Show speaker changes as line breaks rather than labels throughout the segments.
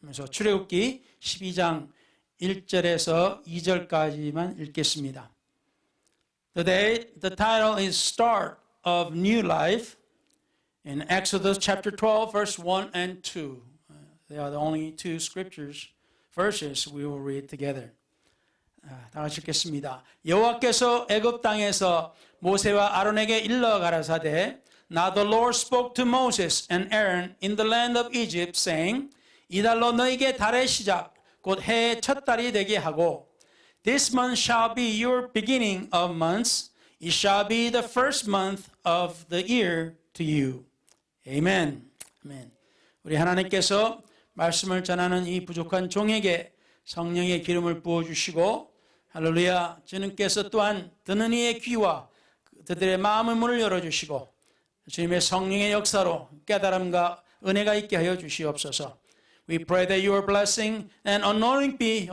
그래서 출애굽기 12장 1절에서 2절까지만 읽겠습니다. The title is Start of New Life in Exodus chapter 12, verse 1 and 2. They are the only two verses we will read together. 다 같이 읽겠습니다. 여호와께서 애굽 땅에서 모세와 아론에게 일러 가라사대 Now the Lord spoke to Moses and Aaron in the land of Egypt, saying, 이달로 너에게 달의 시작, 곧 해의 첫 달이 되게 하고, This month shall be your beginning of months. It shall be the first month of the year to you. Amen. Amen. 우리 하나님께서 말씀을 전하는 이 부족한 종에게 성령의 기름을 부어주시고, 할렐루야, 주님께서 또한 듣는 이의 귀와 그들의 마음의 문을 열어주시고, 주님의 성령의 역사로 깨달음과 은혜가 있게 하여 주시옵소서. We pray that your blessing and anointing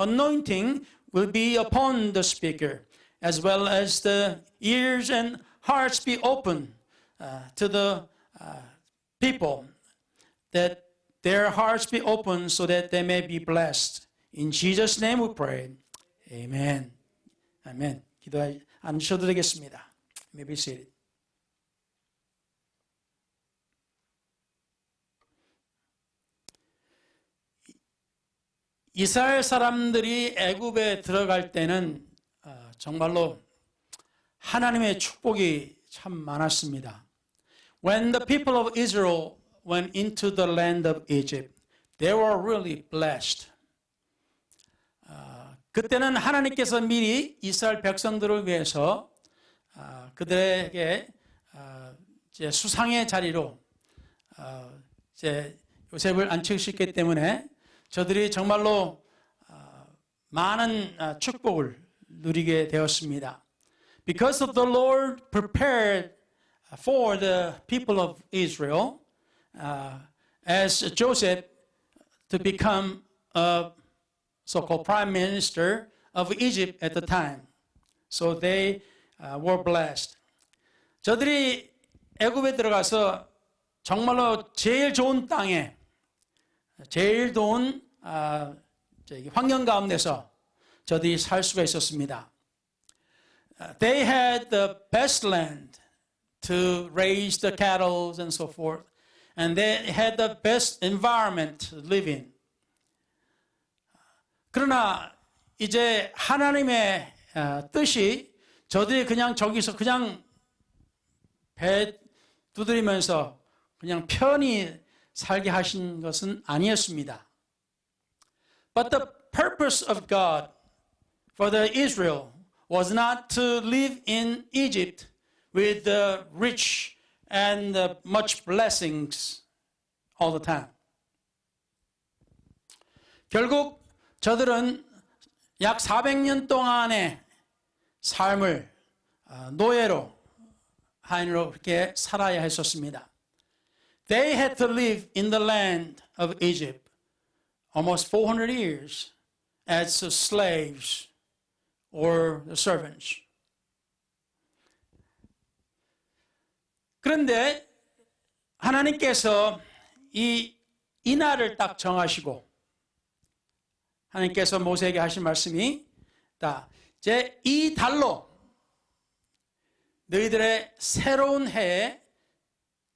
will be upon the speaker, as well as the ears and hearts be open to the people, that their hearts be open so that they may be blessed. In Jesus' name we pray. Amen. Amen. 앉으셔도 되겠습니다. You may be seated. 이스라엘 사람들이 애굽에 들어갈 때는 정말로 하나님의 축복이 참 많았습니다. When the people of Israel went into the land of Egypt, they were really blessed. 그때는 하나님께서 미리 이스라엘 백성들을 위해서 그들에게 이제 수상의 자리로 이제 요셉을 안치셨기 때문에 저들이 정말로 많은 축복을 누리게 되었습니다. Because of the Lord prepared for the people of Israel as Joseph to become a so-called prime minister of Egypt at the time. So they were blessed. 저들이 애굽에 들어가서 정말로 제일 좋은 땅에 제일 좋은 환경 가운데서 저들이 살 수가 있었습니다. They had the best land to raise the cattle and so forth, and they had the best environment to live in. 그러나 이제 하나님의 뜻이 저들이 그냥 저기서 그냥 배 두드리면서 그냥 편히 살게 하신 것은 아니었습니다. But the purpose of God for the Israel was not to live in Egypt with the rich and much blessings all the time. 결국 저들은 약 400년 동안의 삶을 노예로 하인으로 그렇게 살아야 했었습니다. They had to live in the land of Egypt almost 400 years as slaves or servants. 그런데 하나님께서 이 날을 딱 정하시고 하나님께서 모세에게 하신 말씀이 이제 이 달로 너희들의 새로운 해의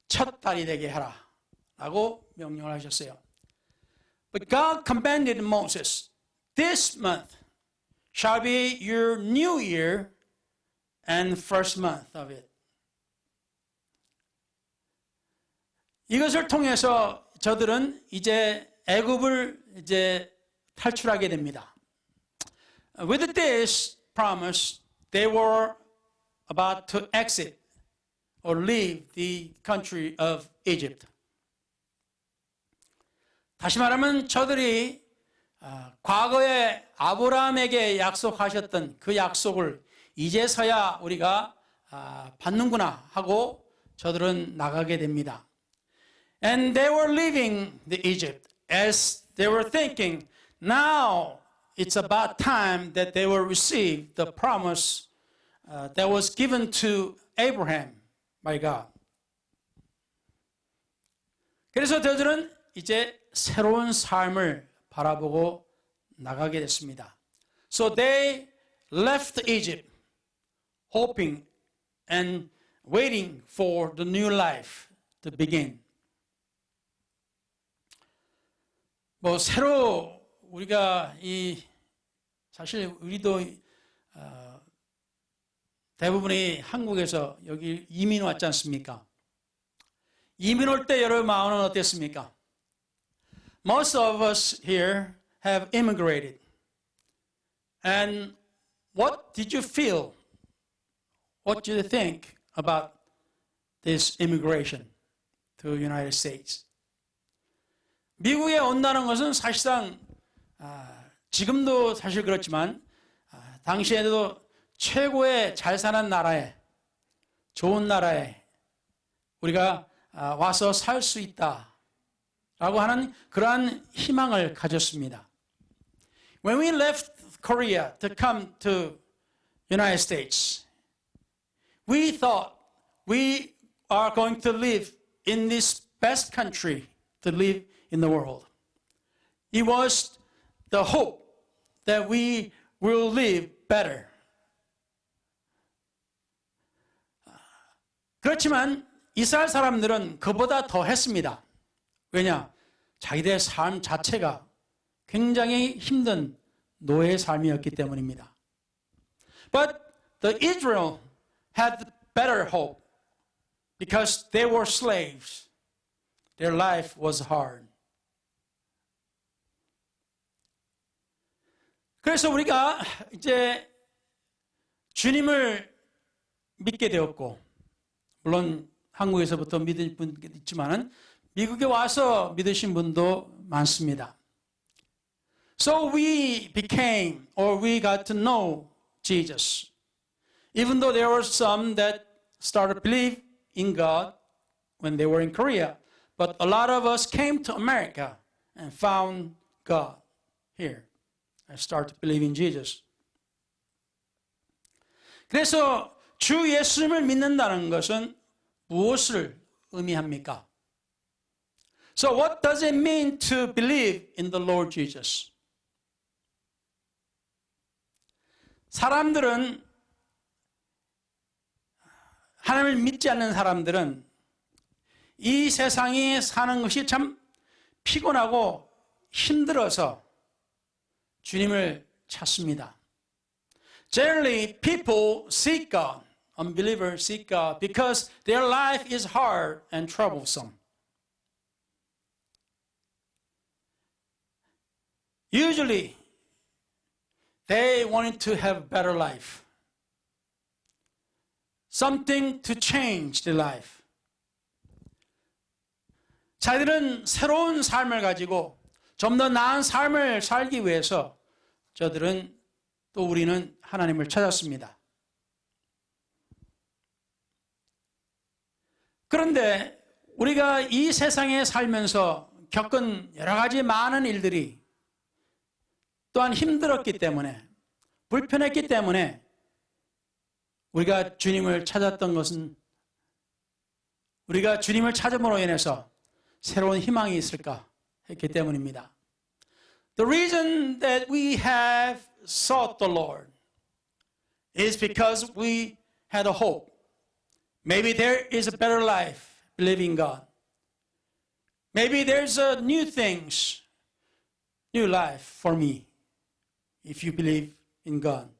첫 달이 되게 하라 라고 명령을 하셨어요. But God commanded Moses, this month shall be your new year and first month of it. 이것을 통해서 저들은 이제 애굽을 이제 탈출하게 됩니다. With this promise, they were about to exit or leave the country of Egypt. 다시 말하면 저들이 과거에 아브라함에게 약속하셨던 그 약속을 이제서야 우리가 받는구나 하고 저들은 나가게 됩니다. And they were leaving the Egypt as they were thinking, now it's about time that they will receive the promise that was given to Abraham by God. 그래서 저들은 이제 새로운 삶을 바라보고 나가게 됐습니다. So they left Egypt hoping and waiting for the new life to begin. 새로 우리가 사실 우리도 대부분이 한국에서 여기 이민 왔지 않습니까? 이민 올 때 여러분 마음은 어땠습니까? Most of us here have immigrated. And what did you feel? What did you think about this immigration to the United States? 미국에 온다는 것은 사실상 지금도 사실 그렇지만 당시에도 최고의 잘 사는 나라에 좋은 나라에 우리가 와서 살 수 있다라고 하는 그러한 희망을 가졌습니다. When we left Korea to come to United States, we thought we are going to live in this best country to live in the world. It was the hope that we will live better. 그렇지만 이스라엘 사람들은 그보다 더 했습니다. 왜냐? 자기들의 삶 자체가 굉장히 힘든 노예의 삶이었기 때문입니다. But the Israel had better hope because they were slaves. Their life was hard. 그래서 우리가 이제 주님을 믿게 되었고, 물론 한국에서부터 믿은 분도 있지만은 미국에 와서 믿으신 분도 많습니다. So we became, or we got to know Jesus. Even though there were some that started to believe in God when they were in Korea, but a lot of us came to America and found God here and started to believe in Jesus. 그래서 주 예수님을 믿는다는 것은 무엇을 의미합니까? So what does it mean to believe in the Lord Jesus? 사람들은, 하나님을 믿지 않는 사람들은 이 세상에 사는 것이 참 피곤하고 힘들어서 주님을 찾습니다. Generally, people seek God, unbelievers seek God because their life is hard and troublesome. Usually, they wanted to have a better life. Something to change their life. 자기들은 새로운 삶을 가지고 좀 더 나은 삶을 살기 위해서 저들은 또 우리는 하나님을 찾았습니다. 그런데 우리가 이 세상에 살면서 겪은 여러 가지 많은 일들이 또한 힘들었기 때문에, 불편했기 때문에 우리가 주님을 찾았던 것은, 우리가 주님을 찾음으로 인해서 새로운 희망이 있을까 했기 때문입니다. The reason that we have sought the Lord is because we had a hope. Maybe there is a better life believing God. Maybe there's a new things, new life for me if you believe in God.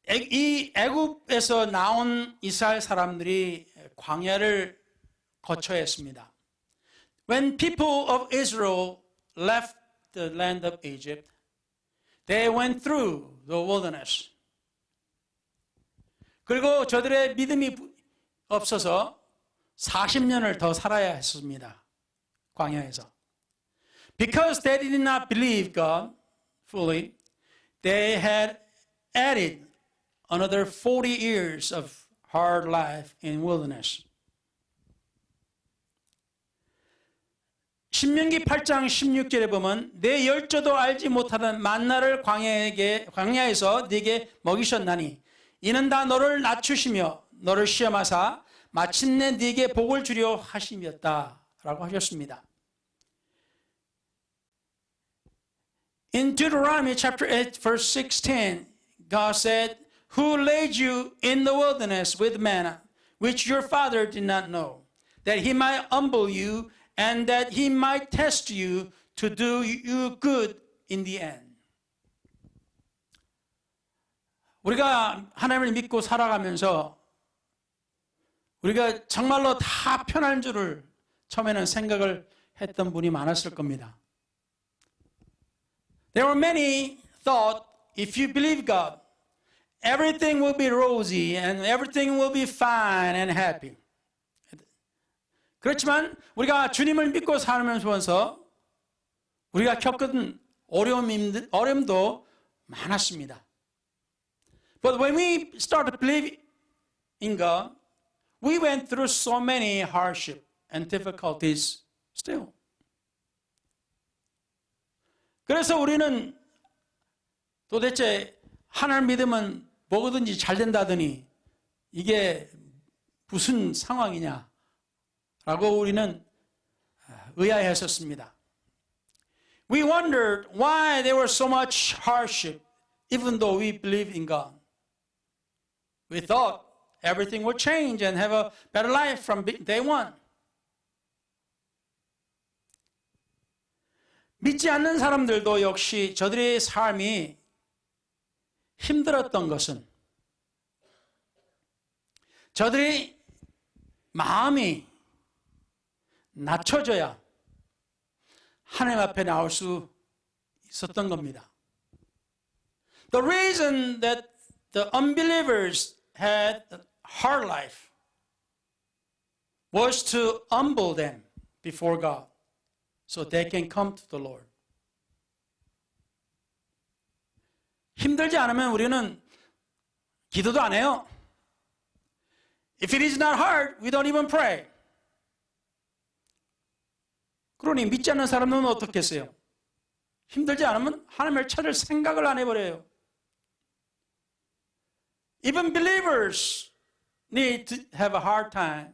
이 애굽에서 나온 이스라엘 사람들이 광야를 거쳐야 했습니다. When people of Israel left the land of Egypt, they went through the wilderness. 그리고 저들의 믿음이 없어서 40년을 더 살아야 했습니다. 광야에서. Because they did not believe God fully, they had added another 40 years of hard life in wilderness. 신명기 8장 16절에 보면 내 열조도 알지 못하던 만나를 광야에서 네게 먹이셨나니 이는 다 너를 낮추시며 너를 시험하사 마침내 네게 복을 주려 하심이었다라고 하셨습니다. In Deuteronomy chapter 8 verse 16, God said, Who led you in the wilderness with manna, which your father did not know, that he might humble you and that he might test you to do you good in the end. 우리가 하나님을 믿고 살아가면서 우리가 정말로 다 편한 줄을 처음에는 생각을 했던 분이 많았을 겁니다. There were many thought if you believe God, everything will be rosy and everything will be fine and happy. 그렇지만 우리가 주님을 믿고 살면서 우리가 겪은 어려움도 많았습니다. But when we started believing in God, we went through so many hardship and difficulties still. 그래서 우리는 도대체 하나님 믿으면 뭐든지 잘 된다더니 이게 무슨 상황이냐 라고 우리는 의아해했었습니다. We wondered why there was so much hardship even though we believed in God. We thought everything would change and have a better life from day one. 믿지 않는 사람들도 역시 저들의 삶이 힘들었던 것은 저들의 마음이 낮춰져야 하나님 앞에 나올 수 있었던 겁니다. The reason that the unbelievers had a hard life was to humble them before God so they can come to the Lord. 힘들지 않으면 우리는 기도도 안 해요. If it is not hard, we don't even pray. 그러니 믿지 않는 사람은 어떻게 했어요? 힘들지 않으면 하나님을 찾을 생각을 안 해버려요. Even believers need to have a hard time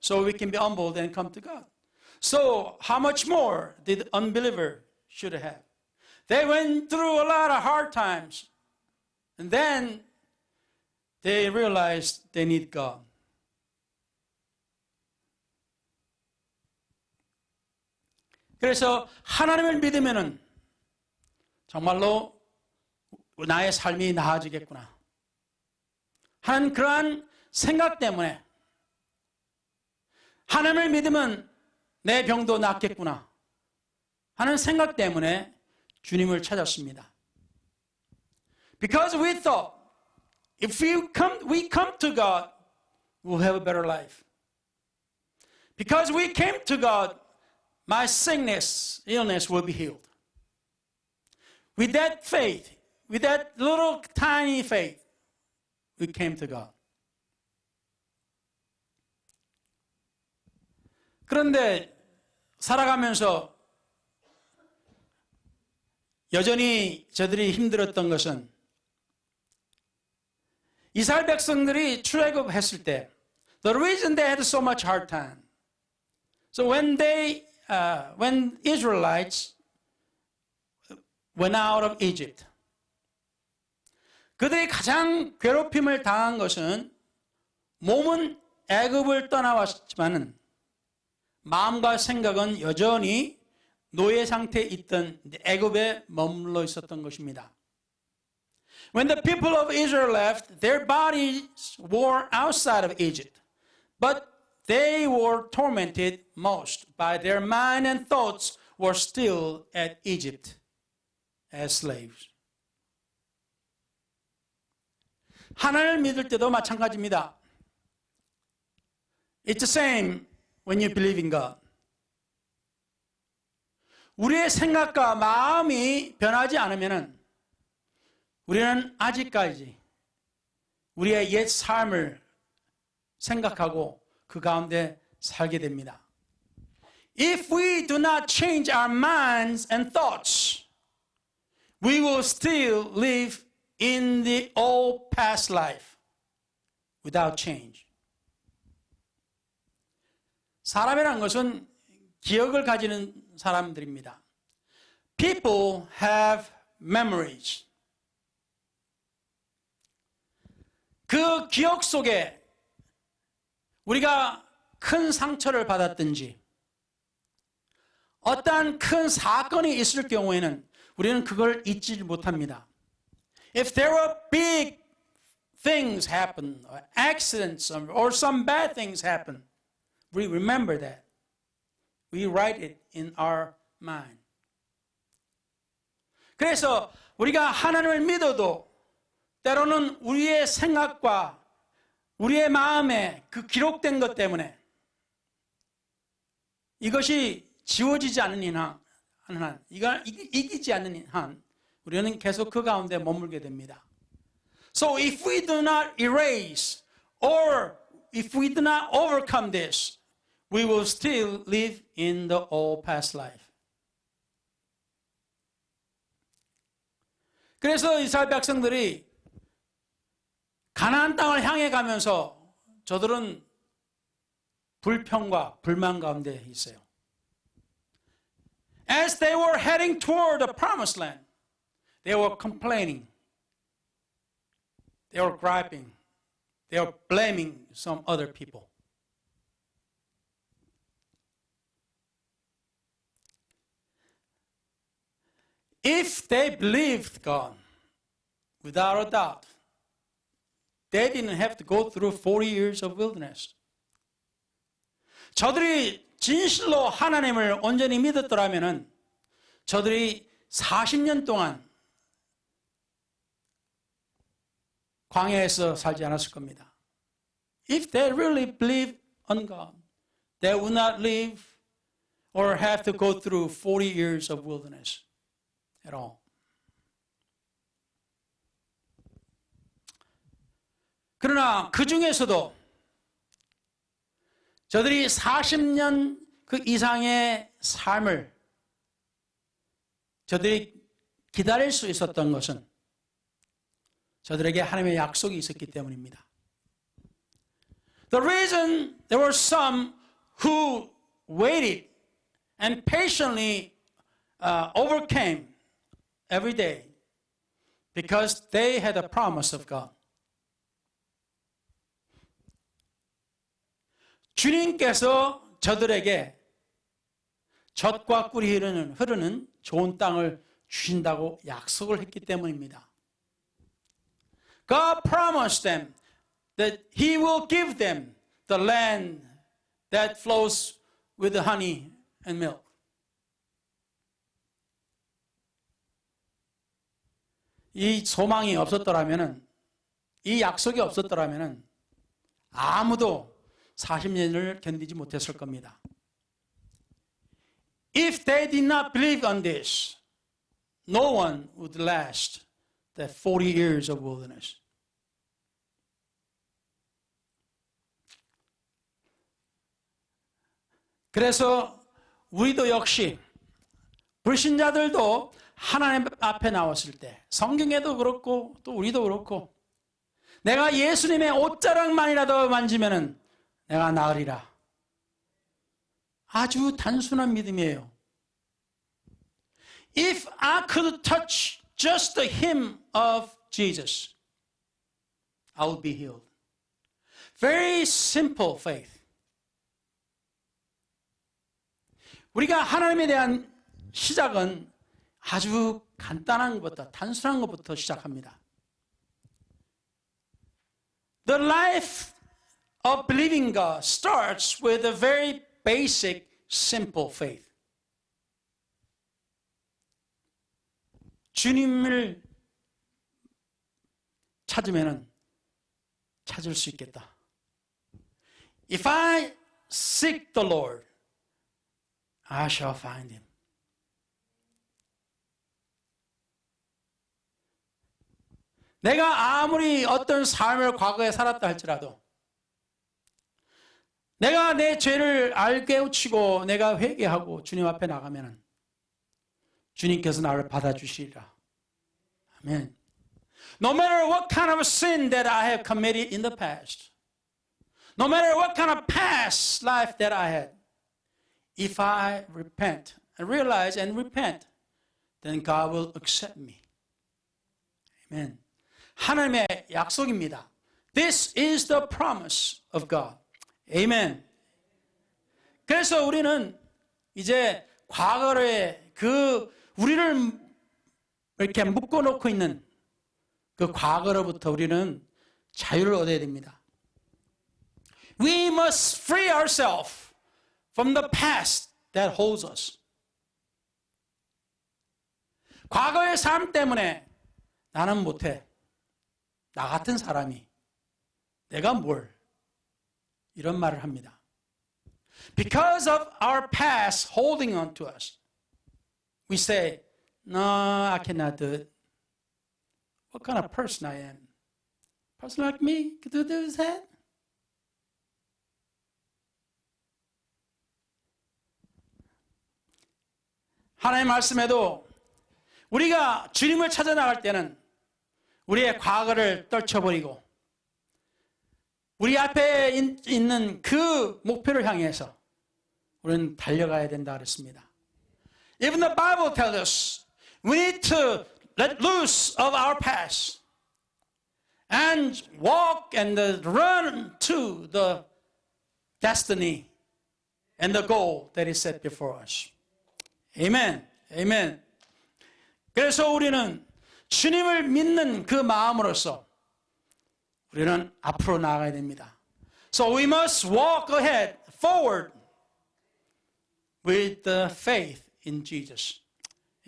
so we can be humbled and come to God. So how much more did unbeliever should have? They went through a lot of hard times and then they realized they need God. 그래서 하나님을 믿으면은 정말로 나의 삶이 나아지겠구나 하는 그러한 생각 때문에 하나님을 믿으면 내 병도 낫겠구나 하는 생각 때문에 주님을 찾았습니다. Because we thought if we come to God, we'll have a better life. Because we came to God, my sickness, illness will be healed. With that faith, with that little tiny faith, we came to God. 그런데 살아가면서 여전히 저들이 힘들었던 것은 이스라엘 백성들이 출애굽했을 때 the reason they had so much hard time. So when Israelites went out of Egypt, 그들이 가장 괴롭힘을 당한 것은 몸은 애굽을 떠나왔지만은 마음과 생각은 여전히 노예 상태에 있던 애굽에 머물러 있었던 것입니다. When the people of Israel left, their bodies were outside of Egypt, but they were tormented most by their mind and thoughts were still at Egypt as slaves. 하나님을 믿을 때도 마찬가지입니다. It's the same when you believe in God. 우리의 생각과 마음이 변하지 않으면 우리는 아직까지 우리의 옛 삶을 생각하고 그 가운데 살게 됩니다. If we do not change our minds and thoughts, we will still live in the old past life without change. 사람이란 것은 기억을 가지는 사람들입니다. People have memories. 그 기억 속에 우리가 큰 상처를 받았든지 어떠한 큰 사건이 있을 경우에는 우리는 그걸 잊지 못합니다. If there were big things happen, or accidents, or some bad things happen, we remember that. We write it in our mind. 그래서 우리가 하나님을 믿어도 때로는 우리의 생각과 우리의 마음에 그 기록된 것 때문에 이것이 지워지지 않는 한, 이기지 않는 한 우리는 계속 그 가운데 머물게 됩니다. So if we do not erase or if we do not overcome this, we will still live in the old past life. 그래서 이스라엘 백성들이 가나안 땅을 향해 가면서 저들은 불평과 불만 가운데 있어요. As they were heading toward the promised land, they were complaining. They were griping. They were blaming some other people. If they believed God, without a doubt, they didn't have to go through 40 years of wilderness. 저들이 진실로 하나님을 온전히 믿었더라면 저들이 40년 동안 광야에서 살지 않았을 겁니다. If they really believed on God, they would not live or have to go through 40 years of wilderness at all. 그러나 그 중에서도 저들이 40년 그 이상의 삶을 저들이 기다릴 수 있었던 것은 저들에게 하나님의 약속이 있었기 때문입니다. The reason there were some who waited and patiently overcame every day because they had a promise of God. 주님께서 저들에게 젖과 꿀이 흐르는 좋은 땅을 주신다고 약속을 했기 때문입니다. God promised them that He will give them the land that flows with honey and milk. 이 소망이 없었더라면, 이 약속이 없었더라면 아무도 40년을 견디지 못했을 겁니다. If they did not believe on this, no one would last the 40 years of wilderness. 그래서 우리도 역시 불신자들도 하나님 앞에 나왔을 때 성경에도 그렇고 또 우리도 그렇고 내가 예수님의 옷자락만이라도 만지면은 내가 나으리라. 아주 단순한 믿음이에요. If I could touch just the hem of Jesus, I will be healed. Very simple faith. 우리가 하나님에 대한 시작은 아주 간단한 것부터, 단순한 것부터 시작합니다. The life of believing God starts with a very basic, simple faith. 주님을 찾으면 찾을 수 있겠다. If I seek the Lord, I shall find Him. 내가 아무리 어떤 삶을 과거에 살았다 할지라도 내가 내 죄를 깨우치고 내가 회개하고 주님 앞에 나가면 주님께서 나를 받아주시리라. 아멘. No matter what kind of sin that I have committed in the past, No matter what kind of past life that I had, if I repent and realize and repent, then God will accept me. Amen. 하나님의 약속입니다. This is the promise of God. Amen. 그래서 우리는 이제 과거에 우리를 이렇게 묶어놓고 있는 그 과거로부터 우리는 자유를 얻어야 됩니다. We must free ourselves from the past that holds us. 과거의 삶 때문에 나는 못해. 나 같은 사람이. 내가 뭘. 이런 말을 합니다. Because of our past holding on to us, we say, no, I cannot do it. What kind of person I am? A person like me could do that? 하나님의 말씀에도 우리가 주님을 찾아 나갈 때는 우리의 과거를 떨쳐버리고 우리 앞에 있는 그 목표를 향해서 우리는 달려가야 된다 그랬습니다. Even the Bible tells us we need to let loose of our past and walk and run to the destiny and the goal that is set before us. Amen. Amen. 그래서 우리는 주님을 믿는 그 마음으로서 우리는 앞으로 나아가야 됩니다. So we must walk ahead, forward with the faith in Jesus.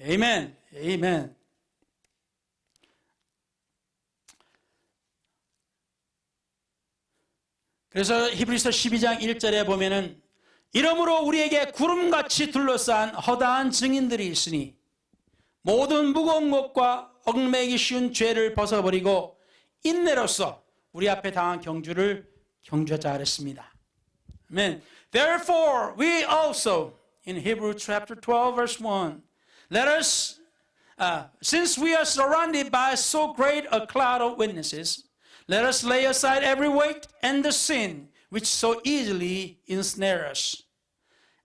Amen. Amen. 그래서 히브리서 12장 1절에 보면은 이러므로 우리에게 구름같이 둘러싼 허다한 증인들이 있으니 모든 무거운 것과 얽매이기 쉬운 죄를 벗어버리고 인내로써 우리 앞에 당한 경주를 경주하자 그랬습니다. Amen. Therefore we also in Hebrews chapter 12 verse 1 let us since we are surrounded by so great a cloud of witnesses let us lay aside every weight and the sin which so easily ensnare us.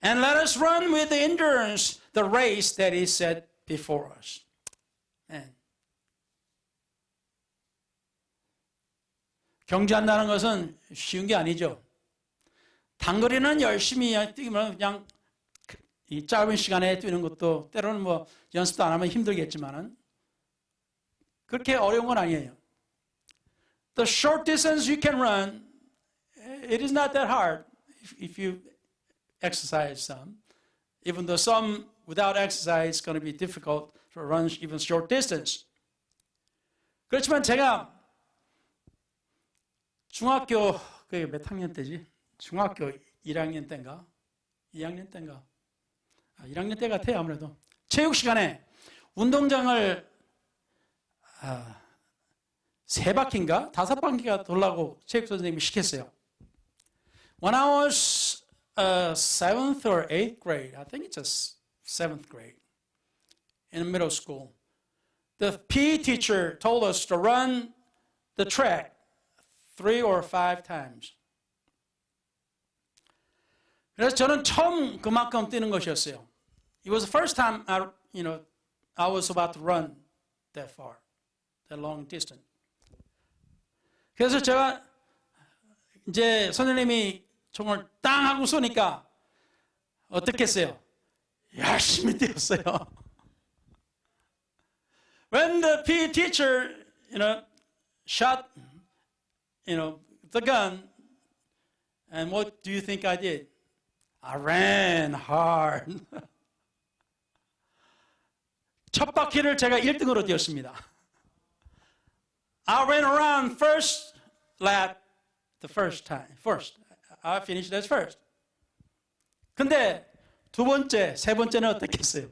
And let us run with endurance the race that is set before us. 네. 경주한다는 것은 쉬운 게 아니죠. 단거리는 열심히 뛰면 그냥 이 짧은 시간에 뛰는 것도 때로는 뭐 연습도 안 하면 힘들겠지만은 그렇게 어려운 건 아니에요. The short distance you can run, it is not that hard if you exercise some. Even though some without exercise is going to be difficult to run even short distance. 그렇지만 제가 중학교 그게 몇 학년 때지? 중학교 1학년 때인가? 2학년 때인가? 1학년 때 같아요 아무래도. 체육 시간에 운동장을 3바퀴인가 5바퀴가 돌라고 체육 선생님이 시켰어요. When I was 7th or 8th grade, I think it's a 7th grade, in middle school, the PE teacher told us to run the track 3 or 5 times. 그래서 저는 처음 그만큼 뛰는 것이었어요. It was the first time I was about to run that far, that long distance. 그래서 제가 이제 선생님이 총을 땅 하고 쏘니까 어떻겠어요? 열심히 뛰었어요. When the PE teacher, shot, the gun, and what do you think I did? I ran hard. 첫 바퀴를 제가 1등으로 뛰었습니다. I ran around first lap the first time. First. I finished as first. 근데 두 번째, 세 번째는 어떻겠어요?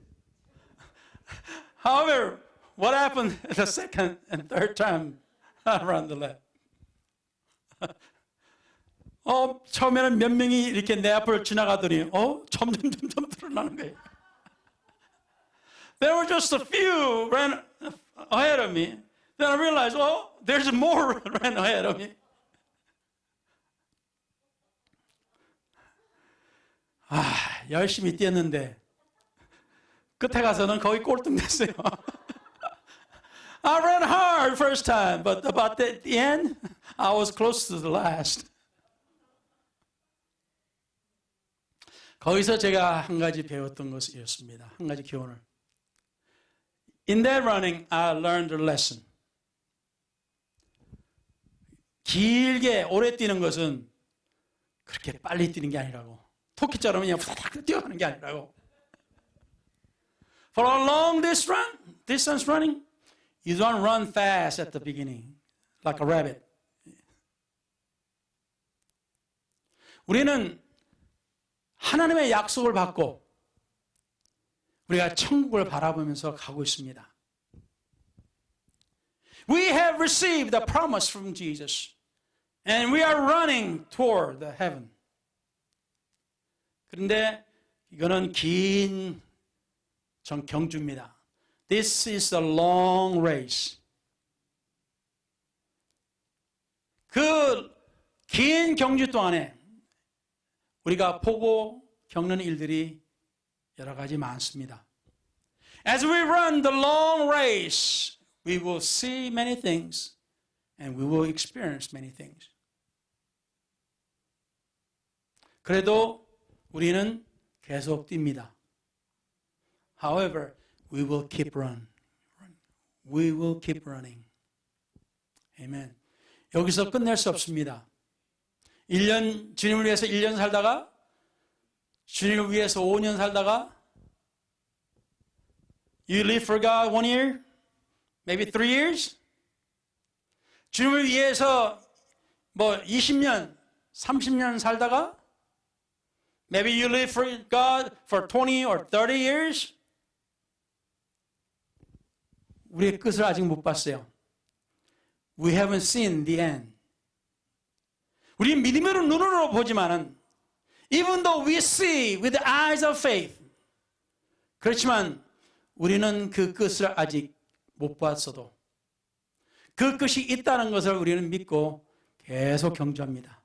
However, what happened the second and third time around the lap? 처음에는 몇 명이 이렇게 내 앞을 지나가더니 점점 드러나는 거예요. There were just a few ran ahead of me. Then I realized, there's more ran ahead of me. 열심히 뛰었는데 끝에 가서는 거의 꼴등됐어요. I ran hard first time, but about the end, I was close to the last. 거기서 제가 한 가지 배웠던 것이었습니다. 한 가지 교훈을. In that running, I learned a lesson. 길게 오래 뛰는 것은 그렇게 빨리 뛰는 게 아니라고. 토끼처럼 그냥 후다닥 뛰어가는 게 아니라고. For a long distance running, you don't run fast at the beginning, like a rabbit. 우리는 하나님의 약속을 받고 우리가 천국을 바라보면서 가고 있습니다. We have received the promise from Jesus, and we are running toward the heaven. 그런데 이거는 긴 경주입니다. This is a long race. 그 긴 경주 동안에 우리가 보고 겪는 일들이 여러 가지 많습니다. As we run the long race, we will see many things and we will experience many things. 그래도 우리는 계속 뜁니다. However, we will keep running. We will keep running. Amen. 여기서 끝낼 수 없습니다. 주님을 위해서 1년 살다가, 주님을 위해서 5년 살다가, you live for God 1 year, maybe 3 years. 주님을 위해서 20년, 30년 살다가, maybe you live for God for 20 or 30 years. 우리의 끝을 아직 못 봤어요. We haven't seen the end. 우리 믿음의 눈으로 보지만은 even though we see with the eyes of faith, 그렇지만 우리는 그 끝을 아직 못 봤어도 그 끝이 있다는 것을 우리는 믿고 계속 경주합니다.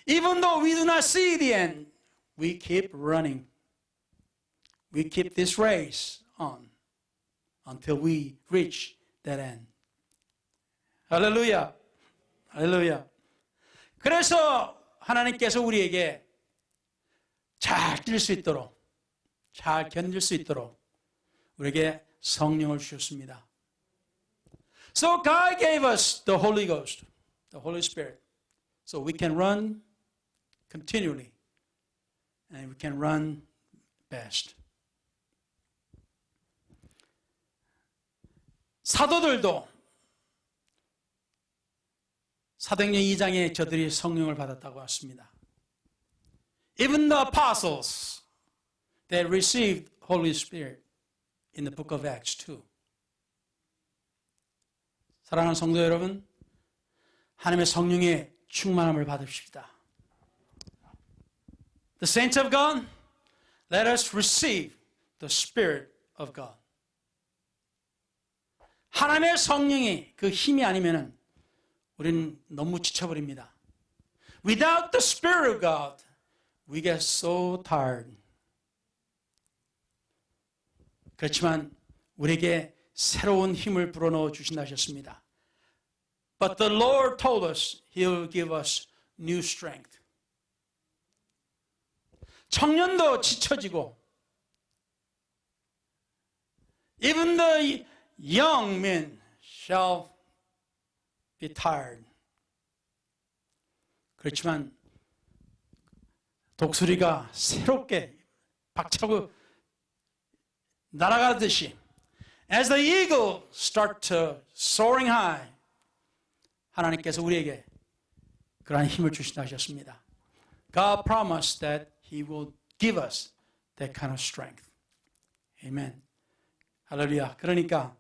Even though we do not see the end, we keep running. We keep this race on until we reach that end. 할렐루야. 할렐루야. 그래서 하나님께서 우리에게 잘 뛸 수 있도록, 잘 견딜 수 있도록 우리에게 성령을 주셨습니다. So God gave us the Holy Ghost, the Holy Spirit, so we can run continually and we can run best. 사도들도 사도행전 2장에 저들이 성령을 받았다고 했습니다. Even the apostles, they received Holy Spirit in the book of Acts too. 사랑하는 성도 여러분, 하나님의 성령의 충만함을 받읍시다. The saints of God, let us receive the Spirit of God. 하나님의 성령이 그 힘이 아니면은 우리는 너무 지쳐버립니다. Without the Spirit of God, we get so tired. 그렇지만 우리에게 새로운 힘을 불어넣어 주신다 하셨습니다. But the Lord told us He will give us new strength. 청년도 지쳐지고 even the young men shall be tired. 그렇지만 독수리가 새롭게 박차고 날아가듯이 as the eagle start to soaring high, 하나님께서 우리에게 그러한 힘을 주신다 하셨습니다. God promised that He will give us that kind of strength. Amen. 할렐루야. 그러니까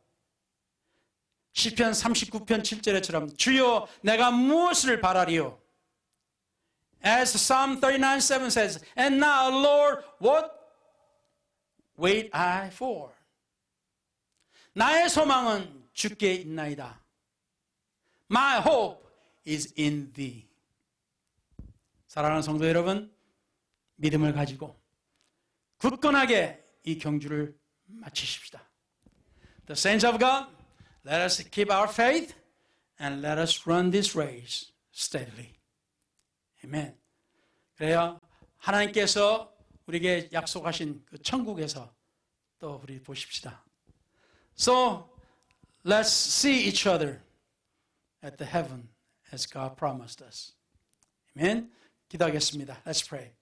시편 39편 7절에처럼 주여 내가 무엇을 바라리요? As Psalm 39:7 says, and now Lord, what wait I for? 나의 소망은 주께 있나이다. My hope is in thee. 사랑하는 성도 여러분, 믿음을 가지고 굳건하게 이 경주를 마치십시다. The saints of God, let us keep our faith and let us run this race steadily. 아멘. 그래요. 하나님께서 우리에게 약속하신 그 천국에서 또 우리 보십시다. So let's see each other at the heaven as God promised us. 아멘. 기도하겠습니다. Let's pray.